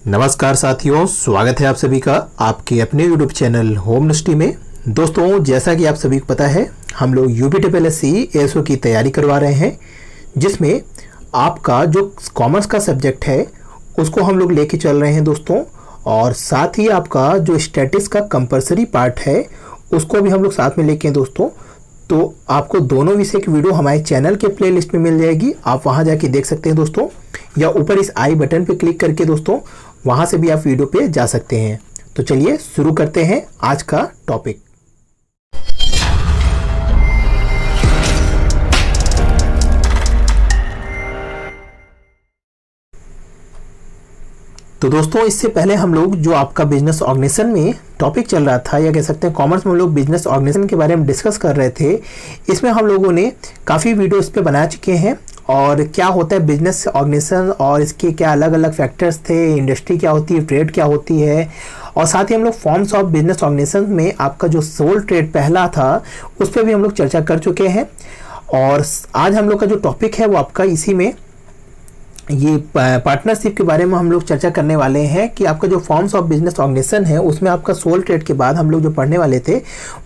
नमस्कार साथियों, स्वागत है आप सभी का आपके अपने यूट्यूब चैनल होम यूनिवर्सिटी में। दोस्तों, जैसा कि आप सभी को पता है, हम लोग यूपीटीपीएससी एएसओ की तैयारी करवा रहे हैं, जिसमें आपका जो कॉमर्स का सब्जेक्ट है उसको हम लोग लेके चल रहे हैं दोस्तों। और साथ ही आपका जो स्टैटिस्टिक्स का कंपलसरी पार्ट है उसको भी हम लोग साथ में लेके हैं दोस्तों। तो आपको दोनों विषय की वीडियो हमारे चैनल के प्लेलिस्ट में मिल जाएगी, आप वहां जाके देख सकते हैं दोस्तों, या ऊपर इस आई बटन पे क्लिक करके दोस्तों वहां से भी आप वीडियो पे जा सकते हैं। तो चलिए शुरू करते हैं आज का टॉपिक। तो दोस्तों, इससे पहले हम लोग जो आपका बिजनेस ऑर्गेनाइजेशन में टॉपिक चल रहा था, या कह सकते हैं कॉमर्स में हम लोग बिजनेस ऑर्गेनाइजेशन के बारे में डिस्कस कर रहे थे, इसमें हम लोगों ने काफ़ी वीडियो इस पे बना चुके हैं। और क्या होता है बिजनेस ऑर्गेनाइजेशन और इसके क्या अलग अलग फैक्टर्स थे, इंडस्ट्री क्या होती है, ट्रेड क्या होती है, और साथ ही हम लोग फॉर्म्स ऑफ बिजनेस ऑर्गेनाइजेशन में आपका जो सोल ट्रेड पहला था उस पर भी हम लोग चर्चा कर चुके हैं। और आज हम लोग का जो टॉपिक है वो आपका इसी में ये पार्टनरशिप के बारे में हम लोग चर्चा करने वाले हैं कि आपका जो फॉर्म्स ऑफ बिजनेस ऑर्गेनाइजेशन है उसमें आपका सोल ट्रेड के बाद हम लोग जो पढ़ने वाले थे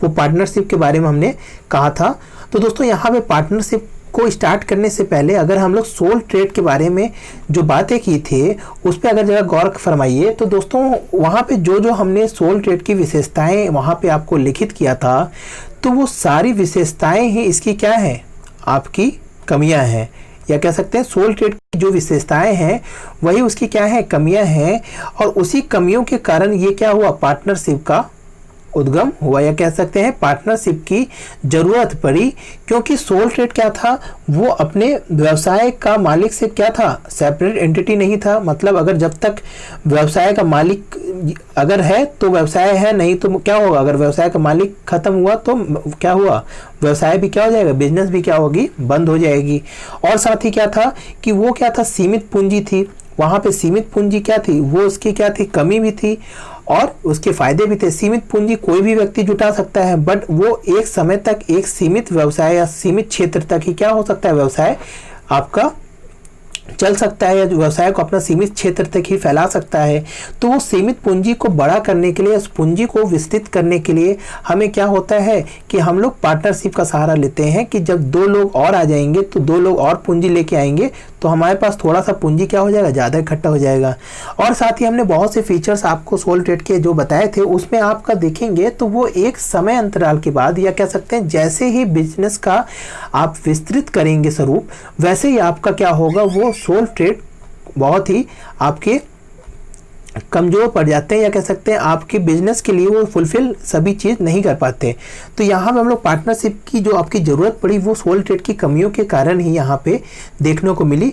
वो पार्टनरशिप के बारे में हमने कहा था। तो दोस्तों, यहाँ पे पार्टनरशिप को स्टार्ट करने से पहले अगर हम लोग सोल ट्रेड के बारे में जो बातें की थे उस पर अगर जरा गौर फरमाइए, तो दोस्तों वहाँ पे जो हमने सोल ट्रेड की विशेषताएं वहाँ पे आपको लिखित किया था, तो वो सारी विशेषताएं ही इसकी क्या है, आपकी कमियां हैं, या कह सकते हैं सोल ट्रेड की जो विशेषताएं हैं वही उसकी क्या है, कमियां हैं। और उसी कमियों के कारण ये क्या हुआ, पार्टनरशिप का उद्गम हुआ, या कह सकते हैं पार्टनरशिप की जरूरत पड़ी। क्योंकि सोल ट्रेड क्या था, वो अपने व्यवसाय का मालिक से क्या था, सेपरेट एंटिटी नहीं था। मतलब अगर जब तक व्यवसाय का मालिक अगर है तो व्यवसाय है, नहीं तो क्या होगा, अगर व्यवसाय का मालिक खत्म हुआ तो क्या हुआ, व्यवसाय भी क्या हो जाएगा, बिजनेस भी क्या होगी, बंद हो जाएगी। और साथ ही क्या था कि वो क्या था, सीमित पूंजी थी, वहां पे सीमित पूंजी क्या थी, वो उसकी क्या थी, कमी भी थी और उसके फायदे भी थे। सीमित पूंजी कोई भी व्यक्ति जुटा सकता है, बट वो एक समय तक एक सीमित व्यवसाय या सीमित क्षेत्र तक ही क्या हो सकता है, व्यवसाय आपका चल सकता है, या व्यवसाय को अपना सीमित क्षेत्र तक ही फैला सकता है। तो वो सीमित पूंजी को बड़ा करने के लिए, उस पूंजी को विस्तृत करने के लिए हमें क्या होता है कि हम लोग पार्टनरशिप का सहारा लेते हैं कि जब दो लोग और आ जाएंगे तो दो लोग और पूंजी लेके आएंगे तो हमारे पास थोड़ा सा पूंजी क्या हो जाएगा, ज़्यादा इकट्ठा हो जाएगा। और साथ ही हमने बहुत से फीचर्स आपको सोल ट्रेड के जो बताए थे उसमें आपका देखेंगे तो वो एक समय अंतराल के बाद, या कह सकते हैं जैसे ही बिजनेस का आप विस्तृत करेंगे स्वरूप, वैसे ही आपका क्या होगा, वो सोल ट्रेड बहुत ही आपके कमज़ोर पड़ जाते हैं, या कह सकते हैं आपके बिजनेस के लिए वो फुलफिल सभी चीज़ नहीं कर पाते। तो यहाँ पे हम लोग पार्टनरशिप की जो आपकी ज़रूरत पड़ी वो सोल ट्रेड की कमियों के कारण ही यहाँ पे देखने को मिली।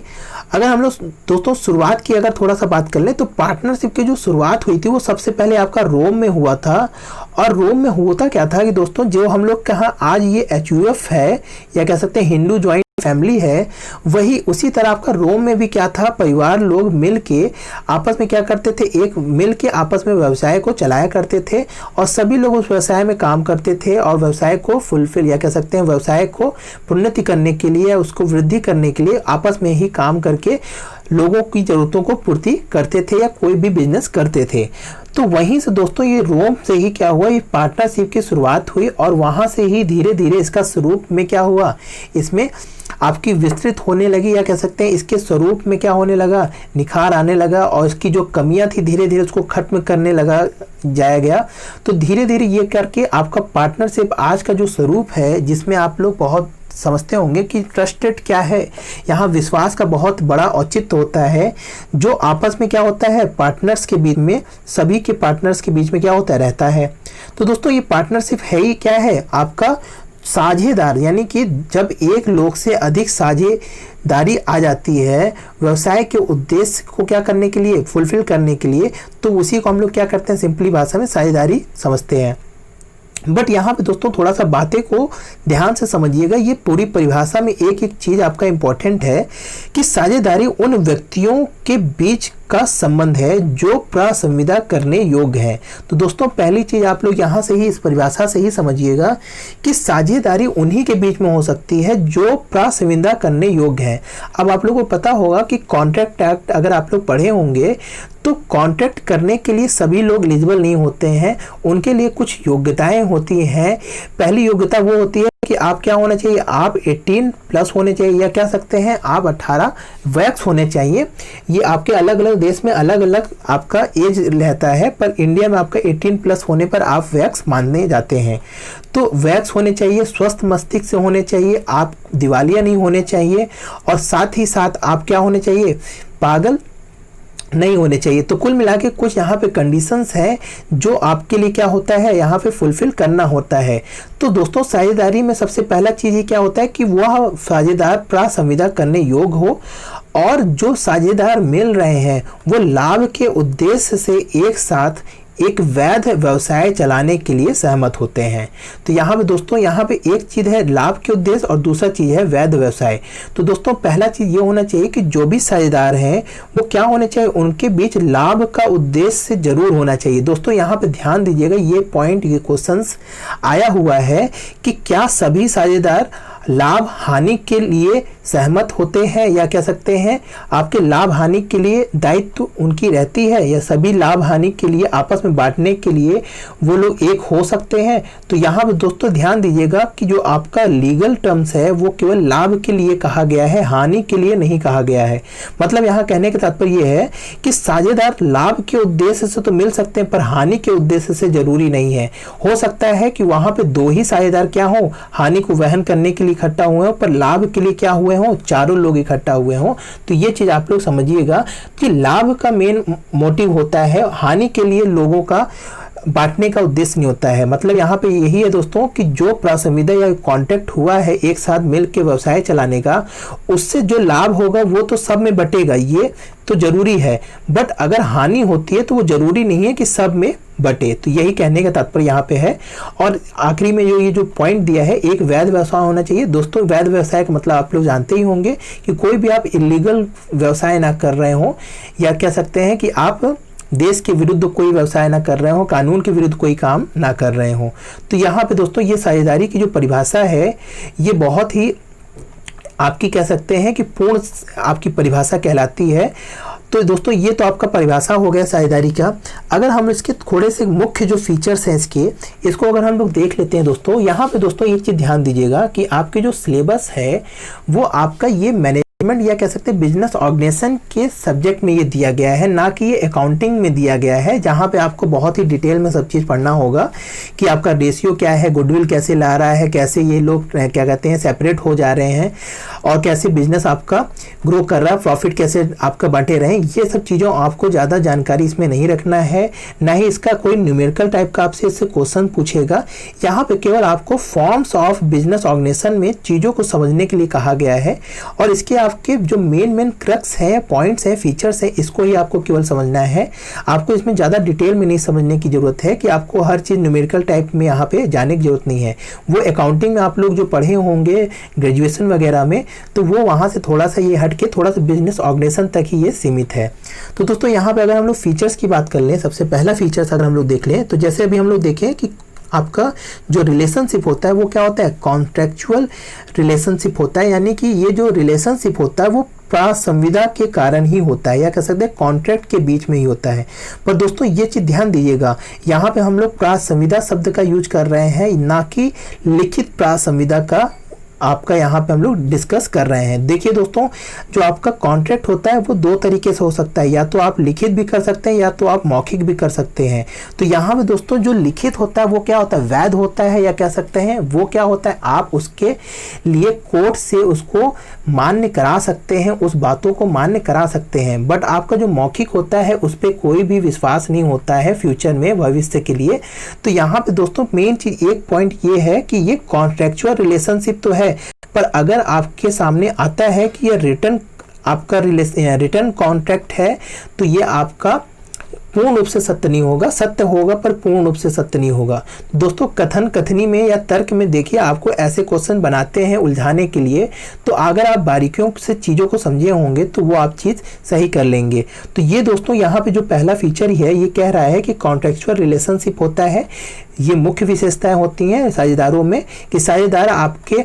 अगर हम लोग दोस्तों शुरुआत की अगर थोड़ा सा बात कर लें, तो पार्टनरशिप की जो शुरुआत हुई थी वो सबसे पहले आपका रोम में हुआ था। और रोम में होता क्या था कि दोस्तों, जो हम लोग कहाँ आज ये HUF है, या कह सकते हैं हिंदू ज्वाइंट फैमिली है, वही उसी तरह आपका रोम में भी क्या था, परिवार लोग मिल के आपस में क्या करते थे, एक मिल के आपस में व्यवसाय को चलाया करते थे, और सभी लोग उस व्यवसाय में काम करते थे और व्यवसाय को फुलफिल, या कह सकते हैं व्यवसाय को प्रोन्नति करने के लिए, उसको वृद्धि करने के लिए आपस में ही काम करके लोगों की ज़रूरतों को पूर्ति करते थे, या कोई भी बिजनेस करते थे। तो वहीं से दोस्तों ये रोम से ही क्या हुआ, ये पार्टनरशिप की शुरुआत हुई, और वहाँ से ही धीरे धीरे इसका स्वरूप में क्या हुआ, इसमें आपकी विस्तृत होने लगी, या कह सकते हैं इसके स्वरूप में क्या होने लगा, निखार आने लगा, और इसकी जो कमियां थी धीरे धीरे उसको खत्म करने लगा जाया गया। तो धीरे धीरे ये करके आपका पार्टनरशिप आज का जो स्वरूप है, जिसमें आप लोग बहुत समझते होंगे कि ट्रस्टेड क्या है, यहाँ विश्वास का बहुत बड़ा औचित्य होता है, जो आपस में क्या होता है, पार्टनर्स के बीच में, सभी के पार्टनर्स के बीच में क्या होता है, रहता है। तो दोस्तों ये पार्टनरशिप है ही क्या है, आपका साझेदार, यानी कि जब एक लोग से अधिक साझेदारी आ जाती है व्यवसाय के उद्देश्य को क्या करने के लिए, फुलफिल करने के लिए, तो उसी को हम लोग क्या करते हैं, सिंपली भाषा में साझेदारी समझते हैं। बट यहाँ पे दोस्तों थोड़ा सा बातें को ध्यान से समझिएगा, ये पूरी परिभाषा में एक एक चीज़ आपका इम्पोर्टेंट है कि साझेदारी उन व्यक्तियों के बीच का संबंध है जो प्रसंविदा करने योग्य है। तो दोस्तों पहली चीज आप लोग यहाँ से ही इस परिभाषा से ही समझिएगा कि साझेदारी उन्हीं के बीच में हो सकती है जो प्रसंविदा करने योग्य है। अब आप लोगों को पता होगा कि कॉन्ट्रैक्ट एक्ट अगर आप लोग पढ़े होंगे तो कॉन्ट्रैक्ट करने के लिए सभी लोग एलिजिबल नहीं होते हैं, उनके लिए कुछ योग्यताएं होती हैं। पहली योग्यता वो होती है कि आप क्या होना चाहिए, आप 18 प्लस होने चाहिए, या कह सकते हैं आप 18 वैक्स होने चाहिए। ये आपके अलग अलग देश में अलग अलग आपका एज रहता है, पर इंडिया में आपका 18 प्लस होने पर आप वैक्स मानने जाते हैं। तो वैक्स होने चाहिए, स्वस्थ मस्तिष्क से होने चाहिए, आप दिवालिया नहीं होने चाहिए, और साथ ही साथ आप क्या होने चाहिए, पागल नहीं होने चाहिए। तो कुल मिला के कुछ यहाँ पे कंडीशंस हैं जो आपके लिए क्या होता है यहाँ पे फुलफिल करना होता है। तो दोस्तों साझेदारी में सबसे पहला चीज़ ये क्या होता है कि वह साझेदार प्रसंविदा करने योग्य हो, और जो साझेदार मिल रहे हैं वो लाभ के उद्देश्य से एक साथ एक वैध व्यवसाय चलाने के लिए सहमत होते हैं। तो यहाँ पे दोस्तों यहाँ पे एक चीज़ है लाभ के उद्देश्य और दूसरा चीज़ है वैध व्यवसाय। तो दोस्तों पहला चीज़ ये होना चाहिए कि जो भी साझेदार हैं वो क्या होने चाहिए, उनके बीच लाभ का उद्देश्य जरूर होना चाहिए। दोस्तों यहाँ पे ध्यान दीजिएगा, ये पॉइंट ये क्वेश्चंस आया हुआ है कि क्या सभी साझेदार लाभ हानि के लिए सहमत होते हैं, या कह सकते हैं आपके लाभ हानि के लिए दायित्व उनकी रहती है, या सभी लाभ हानि के लिए आपस में बांटने के लिए वो लोग एक हो सकते हैं। तो यहाँ पे दोस्तों ध्यान दीजिएगा कि जो आपका लीगल टर्म्स है वो केवल लाभ के लिए कहा गया है, हानि के लिए नहीं कहा गया है। मतलब यहाँ कहने का तात्पर्य ये है कि साझेदार लाभ के उद्देश्य से तो मिल सकते हैं पर हानि के उद्देश्य से जरूरी नहीं है। हो सकता है कि वहां पे दो ही साझेदार क्या हो, हानि को वहन करने के लिए इकट्ठा हुए हो, पर लाभ के लिए क्या हुए हो, चारों लोग इकट्ठा हुए हो। तो ये चीज आप लोग समझिएगा कि लाभ का मेन मोटिव होता है, हानि के लिए लोगों का बांटने का उद्देश्य नहीं होता है। मतलब यहाँ पे यही है दोस्तों कि जो प्रसंविदा या कॉन्ट्रैक्ट हुआ है एक साथ मिल के व्यवसाय चलाने का, उससे जो लाभ होगा वो तो सब में बटेगा, ये तो जरूरी है। बट अगर हानि होती है तो वो जरूरी नहीं है कि सब में बटे। तो यही कहने का तात्पर्य यहाँ पे है। और आखिरी में जो ये जो पॉइंट दिया है, एक वैध व्यवसाय होना चाहिए। दोस्तों वैध व्यवसाय का मतलब आप लोग जानते ही होंगे कि कोई भी आप इलीगल व्यवसाय ना कर रहे हो, या कह सकते हैं कि आप देश के विरुद्ध कोई व्यवसाय ना कर रहे हो, कानून के विरुद्ध कोई काम ना कर रहे हो। तो यहाँ पे दोस्तों ये साझेदारी की जो परिभाषा है ये बहुत ही आपकी कह सकते हैं कि पूर्ण आपकी परिभाषा कहलाती है। तो दोस्तों ये तो आपका परिभाषा हो गया साझेदारी का। अगर हम इसके थोड़े से मुख्य जो फीचर्स हैं इसको अगर हम लोग देख लेते हैं दोस्तों, यहाँ पे दोस्तों एक चीज़ ध्यान दीजिएगा कि आपके जो सिलेबस है वो आपका ये मैनेजमेंट या कह सकते हैं बिजनेस ऑर्गेनाइजेशन के सब्जेक्ट में ये दिया गया है, ना कि ये अकाउंटिंग में दिया गया है, जहाँ पे आपको बहुत ही डिटेल में सब चीज़ पढ़ना होगा कि आपका रेशियो क्या है, गुडविल कैसे ला रहा है, कैसे ये लोग क्या कहते हैं सेपरेट हो जा रहे हैं, और कैसे बिजनेस आपका ग्रो कर रहा है, प्रॉफिट कैसे आपका बांटे रहे। ये सब चीज़ों आपको ज़्यादा जानकारी इसमें नहीं रखना है, ना ही इसका कोई न्यूमेरिकल टाइप का आपसे इससे क्वेश्चन पूछेगा। यहाँ पे केवल आपको फॉर्म्स ऑफ बिजनेस ऑर्गेनाइजेशन में चीज़ों को समझने के लिए कहा गया है, और इसके आपके जो मेन क्रक्स है, पॉइंट्स है, फीचर्स है, इसको ही आपको केवल समझना है। आपको इसमें ज़्यादा डिटेल में नहीं समझने की जरूरत है कि आपको हर चीज़ न्यूमेरिकल टाइप में यहाँ पे जाने की जरूरत नहीं है। वो अकाउंटिंग में आप लोग जो पढ़े होंगे ग्रेजुएशन वगैरह में, तो वो वहाँ से थोड़ा सा ये हट के थोड़ा सा बिजनेस ऑर्गेनाइजेशन तक ही ये सीमित है। तो दोस्तों यहाँ पे अगर हम लोग फीचर्स की बात कर लें, सबसे पहला फीचर्स अगर हम लोग देख लें, तो जैसे अभी हम लोग देखें कि आपका जो रिलेशनशिप होता है वो क्या होता है, कॉन्ट्रेक्चुअल रिलेशनशिप होता है। यानी कि ये जो रिलेशनशिप होता है वो प्रसंविदा के कारण ही होता है, या कह सकते हैं कॉन्ट्रैक्ट के बीच में ही होता है। पर दोस्तों ये चीज ध्यान दीजिएगा, यहाँ पे हम लोग प्रसंविदा शब्द का यूज कर रहे हैं, ना कि लिखित प्रसंविदा का आपका यहाँ पे हम लोग डिस्कस कर रहे हैं। देखिए दोस्तों, जो आपका कॉन्ट्रैक्ट होता है वो दो तरीके से हो सकता है, या तो आप लिखित भी कर सकते हैं या तो आप मौखिक भी कर सकते हैं। तो यहाँ पे दोस्तों जो लिखित होता है वो क्या होता है, वैध होता है, या कह सकते हैं वो क्या होता है, आप उसके लिए कोर्ट से उसको मान्य करा सकते हैं, उस बातों को मान्य करा सकते हैं। बट आपका जो मौखिक होता है उस पर कोई भी विश्वास नहीं होता है फ्यूचर में, भविष्य के लिए। तो यहाँ पे दोस्तों मेन चीज एक पॉइंट ये है कि ये कॉन्ट्रेक्चुअल रिलेशनशिप तो है, पर अगर आपके सामने आता है कि ये रिटर्न आपका रिटर्न कॉन्ट्रैक्ट है, तो ये आपका पूर्ण रूप से सत्य नहीं होगा, सत्य होगा पर पूर्ण रूप से सत्य नहीं होगा। दोस्तों कथन कथनी में या तर्क में देखिए आपको ऐसे क्वेश्चन बनाते हैं उलझाने के लिए, तो अगर आप बारीकियों से चीज़ों को समझे होंगे तो वो आप चीज़ सही कर लेंगे। तो ये दोस्तों यहाँ पे जो पहला फीचर है ये कह रहा है कि कॉन्टेक्चुअल रिलेशनशिप होता है। ये मुख्य विशेषताएं होती हैं साझेदारों में कि साझेदार आपके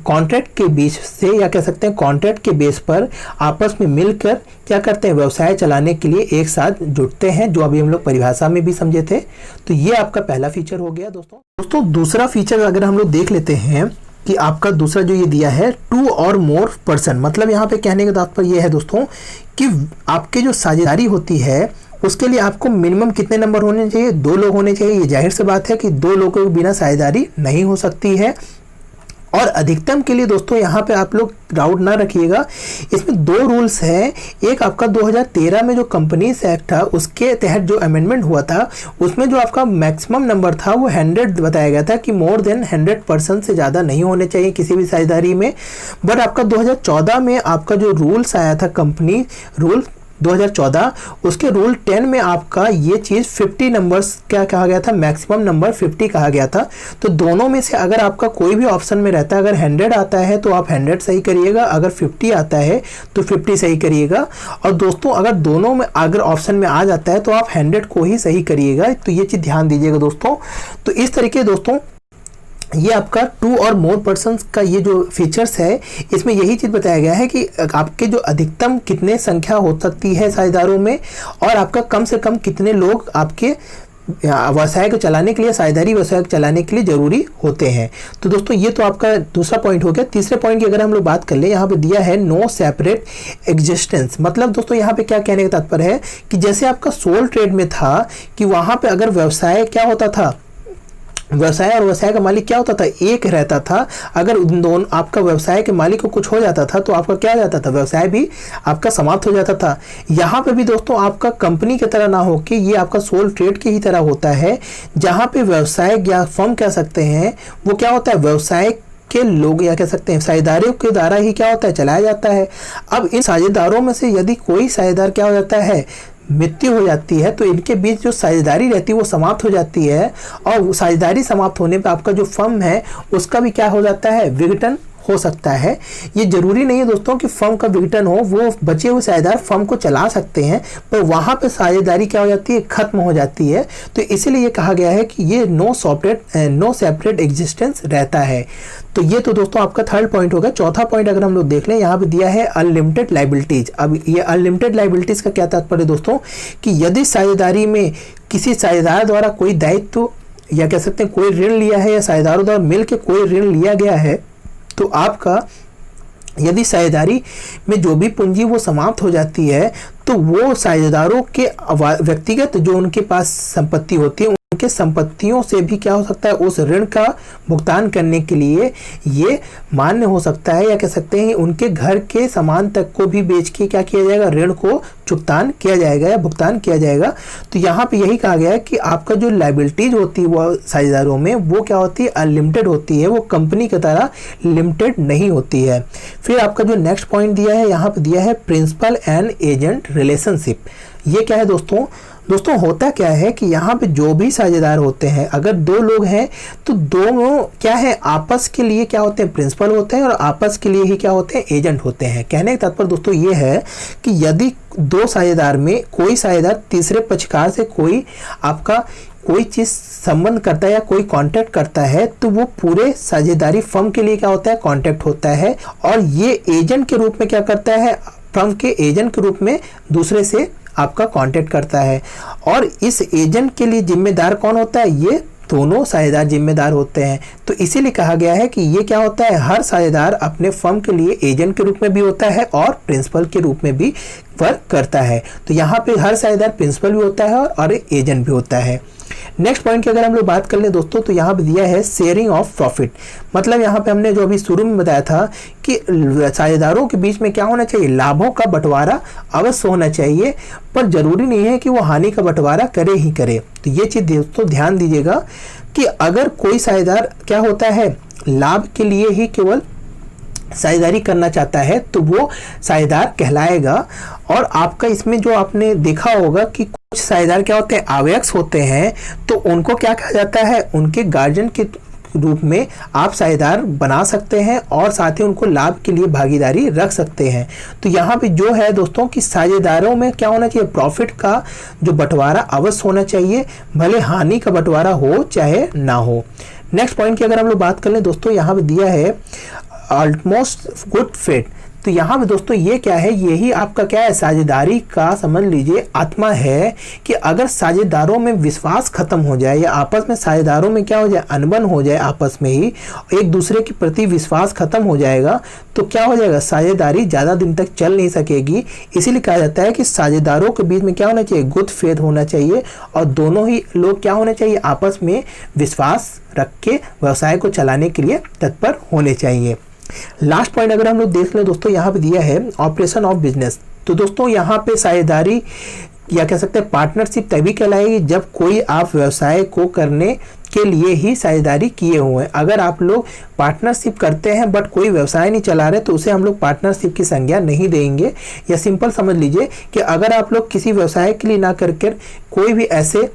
कॉन्ट्रैक्ट के बीच से या कह सकते हैं कॉन्ट्रैक्ट के बेस पर आपस में मिलकर क्या करते हैं, व्यवसाय चलाने के लिए एक साथ जुटते हैं, जो अभी हम लोग परिभाषा में भी समझे थे। तो ये आपका पहला फीचर हो गया दोस्तों। दूसरा फीचर अगर हम लोग देख लेते हैं कि आपका दूसरा जो ये दिया है 2 और मोर पर्सन, मतलब यहाँ पे कहने का तात्पर्य ये है दोस्तों कि आपके जो साझेदारी होती है उसके लिए आपको मिनिमम कितने नंबर होने चाहिए, 2 लोग होने चाहिए। ये जाहिर सी बात है कि 2 लोगों के बिना साझेदारी नहीं हो सकती है। और अधिकतम के लिए दोस्तों यहाँ पे आप लोग डाउट ना रखिएगा, इसमें 2 रूल्स हैं। एक आपका 2013 में जो कंपनीज एक्ट था उसके तहत जो अमेंडमेंट हुआ था उसमें जो आपका मैक्सिमम नंबर था वो 100 बताया गया था कि मोर देन 100% से ज़्यादा नहीं होने चाहिए किसी भी साझेदारी में। बट आपका 2014 में आपका जो रूल्स आया था कंपनी रूल 2014, उसके रूल 10 में आपका ये चीज़ 50 नंबर्स क्या कहा गया था, मैक्सिमम नंबर 50 कहा गया था। तो दोनों में से अगर आपका कोई भी ऑप्शन में रहता है, अगर 100 आता है तो आप 100 सही करिएगा, अगर 50 आता है तो 50 सही करिएगा। और दोस्तों अगर दोनों में अगर ऑप्शन में आ जाता है तो आप 100 को ही सही करिएगा। तो ये चीज़ ध्यान दीजिएगा दोस्तों। तो इस तरीके दोस्तों ये आपका 2 और मोर पर्सन्स का ये जो फीचर्स है इसमें यही चीज़ बताया गया है कि आपके जो अधिकतम कितने संख्या हो सकती है साझेदारों में और आपका कम से कम कितने लोग आपके व्यवसाय को चलाने के लिए, साझेदारी व्यवसाय को चलाने के लिए जरूरी होते हैं। तो दोस्तों ये तो आपका दूसरा पॉइंट हो गया। तीसरे पॉइंट की अगर हम लोग बात कर ले, यहाँ पे दिया है नो सेपरेट एग्जिस्टेंस। मतलब दोस्तों यहाँ पे क्या कहने का तात्पर्य है कि जैसे आपका सोल ट्रेड में था कि वहाँ पे अगर व्यवसाय क्या होता था, व्यवसाय और व्यवसाय का मालिक क्या होता था, एक रहता था। अगर उन दोनों आपका व्यवसाय के मालिक को कुछ हो जाता था तो आपका क्या हो जाता था, व्यवसाय भी आपका समाप्त हो जाता था। यहाँ पे भी दोस्तों आपका कंपनी की तरह ना हो कि ये आपका सोल ट्रेड की ही तरह होता है, जहाँ पे व्यवसाय या फर्म कह सकते हैं वो क्या होता है, व्यवसाय के लोग या कह सकते हैं साझेदारों के द्वारा ही क्या होता है, चलाया जाता है। अब इन साझेदारों में से यदि कोई साझेदार क्या हो जाता है, मृत्यु हो जाती है, तो इनके बीच जो साझेदारी रहती है वो समाप्त हो जाती है। और साझेदारी समाप्त होने पर आपका जो फर्म है उसका भी क्या हो जाता है, विघटन हो सकता है। ये जरूरी नहीं है दोस्तों कि फर्म का विघटन हो, वो बचे हुए साझेदार फर्म को चला सकते हैं, पर वहाँ पे साझेदारी क्या हो जाती है, खत्म हो जाती है। तो इसीलिए ये कहा गया है कि ये नो सेपरेट एग्जिस्टेंस रहता है। तो ये तो दोस्तों आपका थर्ड पॉइंट होगा। चौथा पॉइंट अगर हम लोग देख लें, यहाँ पे दिया है अनलिमिटेड लाइबिलिटीज। अब ये अनलिमिटेड लाइबिलिटीज का क्या तात्पर्य दोस्तों कि यदि साझेदारी में किसी साझेदार द्वारा कोई दायित्व या कह सकते हैं कोई ऋण लिया है या साझेदारों द्वारा मिलकर कोई ऋण लिया गया है, तो आपका यदि साझेदारी में जो भी पूंजी वो समाप्त हो जाती है तो वो साझेदारों के व्यक्तिगत जो उनके पास संपत्ति होती है उनके संपत्तियों से भी क्या हो सकता है, उस ऋण का भुगतान करने के लिए ये मान्य हो सकता है, या कह सकते हैं उनके घर के सामान तक को भी बेच के क्या किया जाएगा, ऋण को चुकतान किया जाएगा या भुगतान किया जाएगा। तो यहाँ पे यही कहा गया है कि आपका जो लाइबिलिटीज होती है वो साझेदारों में वो क्या होती है, अनलिमिटेड होती है, वो कंपनी की तरह लिमिटेड नहीं होती है। फिर आपका जो नेक्स्ट पॉइंट दिया है, यहाँ पे दिया है प्रिंसिपल एंड एजेंट रिलेशनशिप। ये क्या है दोस्तों होता क्या है कि यहाँ पे जो भी साझेदार होते हैं, अगर 2 लोग हैं तो दोनों क्या है, आपस के लिए क्या होते हैं, प्रिंसिपल होते हैं और आपस के लिए ही क्या होते हैं, एजेंट होते हैं। कहने का तात्पर्य दोस्तों ये है कि यदि 2 साझेदार में कोई साझेदार तीसरे पक्षकार से कोई आपका कोई चीज़ संबंध करता है या कोई कांटेक्ट करता है तो वो पूरे साझेदारी फर्म के लिए क्या होता है, कांटेक्ट होता है। और ये एजेंट के रूप में क्या करता है, फर्म के एजेंट के रूप में दूसरे से आपका कांटेक्ट करता है। और इस एजेंट के लिए जिम्मेदार कौन होता है, ये दोनों साझेदार जिम्मेदार होते हैं। तो इसीलिए कहा गया है कि ये क्या होता है, हर साझेदार अपने फर्म के लिए एजेंट के रूप में भी होता है और प्रिंसिपल के रूप में भी वर्क करता है। तो यहाँ पे हर साझेदार प्रिंसिपल भी होता है और एजेंट भी होता है। नेक्स्ट पॉइंट की अगर हम लोग बात कर ले दोस्तों, तो यहाँ पे दिया है शेयरिंग ऑफ प्रॉफिट। मतलब यहाँ पे हमने जो अभी शुरू में बताया था कि साझेदारों के बीच में क्या होना चाहिए, लाभों का बंटवारा अवश्य होना चाहिए, पर जरूरी नहीं है कि वो हानि का बंटवारा करे ही करे। तो ये चीज़ दोस्तों ध्यान दीजिएगा कि अगर कोई साझेदार क्या होता है, लाभ के लिए ही केवल साझेदारी करना चाहता है तो वो साझेदार कहलाएगा। और आपका इसमें जो आपने देखा होगा कि कुछ साझेदार क्या होते हैं, अवयस्क होते हैं, तो उनको क्या कहा जाता है, उनके गार्जियन के रूप में आप साझेदार बना सकते हैं और साथ ही उनको लाभ के लिए भागीदारी रख सकते हैं। तो यहाँ पे जो है दोस्तों कि साझेदारों में क्या होना चाहिए, प्रॉफिट का जो बंटवारा अवश्य होना चाहिए, भले हानि का बंटवारा हो चाहे ना हो। नेक्स्ट पॉइंट की अगर हम लोग बात कर लें दोस्तों, यहाँ पे दिया है ऑलमोस्ट गुड फिट। तो यहाँ पे दोस्तों ये क्या है, यही आपका क्या है, साझेदारी का समझ लीजिए आत्मा है कि अगर साझेदारों में विश्वास खत्म हो जाए या आपस में साझेदारों में क्या हो जाए, अनबन हो जाए, आपस में ही एक दूसरे के प्रति विश्वास खत्म हो जाएगा, तो क्या हो जाएगा, साझेदारी ज़्यादा दिन तक चल नहीं सकेगी। इसीलिए कहा जाता है कि साझेदारों के बीच में क्या होना चाहिए, गुड फेथ होना चाहिए और दोनों ही लोग क्या होने चाहिए, आपस में विश्वास रख के व्यवसाय को चलाने के लिए तत्पर होने चाहिए। लास्ट पॉइंट अगर हम लोग देख लें दोस्तों, यहाँ पे दिया है ऑपरेशन ऑफ बिजनेस। तो दोस्तों यहाँ पे साझेदारी या कह सकते हैं पार्टनरशिप तभी कहलाएगी जब कोई आप व्यवसाय को करने के लिए ही साझेदारी किए हुए हैं। अगर आप लोग पार्टनरशिप करते हैं बट कोई व्यवसाय नहीं चला रहे तो उसे हम लोग पार्टनरशिप की संज्ञा नहीं देंगे। या सिंपल समझ लीजिए कि अगर आप लोग किसी व्यवसाय के लिए ना करके कोई भी ऐसे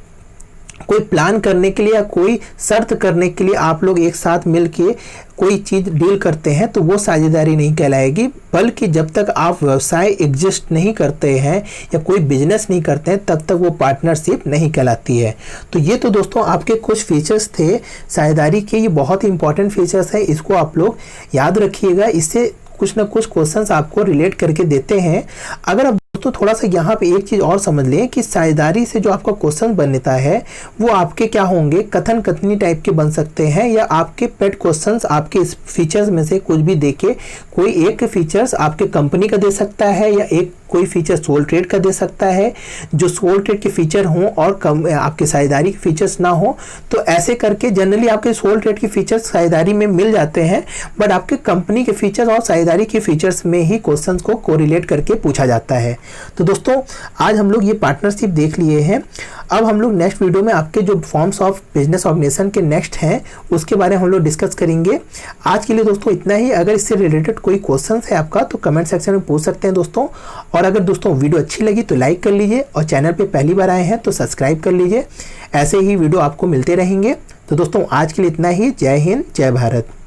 कोई प्लान करने के लिए या कोई शर्त करने के लिए आप लोग एक साथ मिलके कोई चीज़ डील करते हैं तो वो साझेदारी नहीं कहलाएगी, बल्कि जब तक आप व्यवसाय एग्जिस्ट नहीं करते हैं या कोई बिजनेस नहीं करते हैं तब तक वो पार्टनरशिप नहीं कहलाती है। तो ये तो दोस्तों आपके कुछ फीचर्स थे साझेदारी के, ये बहुत ही इंपॉर्टेंट फीचर्स हैं, इसको आप लोग याद रखिएगा। इससे कुछ ना कुछ क्वेश्चंस आपको रिलेट करके देते हैं। अगर आप दोस्तों थोड़ा सा यहाँ पे एक चीज़ और समझ लें कि साझेदारी से जो आपका क्वेश्चन बनता है वो आपके क्या होंगे, कथन कथनी टाइप के बन सकते हैं या आपके पेट क्वेश्चंस आपके इस फीचर्स में से कुछ भी देके कोई एक फीचर्स आपके कंपनी का दे सकता है या एक कोई फीचर सोल ट्रेड का दे सकता है। जो सोल ट्रेड के फीचर हों और आपके साझेदारी के फीचर्स ना हो तो ऐसे करके जनरली आपके सोल ट्रेड के फीचर्स साझेदारी में मिल जाते हैं, बट आपके कंपनी के फीचर्स और साझेदारी के फीचर्स में ही क्वेश्चंस को कोरिलेट करके पूछा जाता है। तो दोस्तों आज हम लोग ये पार्टनरशिप देख लिए हैं। अब हम लोग नेक्स्ट वीडियो में आपके जो फॉर्म्स ऑफ बिजनेस ऑर्गेनाइजेशन के नेक्स्ट हैं उसके बारे में हम लोग डिस्कस करेंगे। आज के लिए दोस्तों इतना ही। अगर इससे रिलेटेड कोई क्वेश्चन है आपका तो कमेंट सेक्शन में पूछ सकते हैं दोस्तों। और अगर दोस्तों वीडियो अच्छी लगी तो लाइक कर लीजिए और चैनल पे पहली बार आए हैं तो सब्सक्राइब कर लीजिए। ऐसे ही वीडियो आपको मिलते रहेंगे। तो दोस्तों आज के लिए इतना ही। जय हिंद, जय भारत।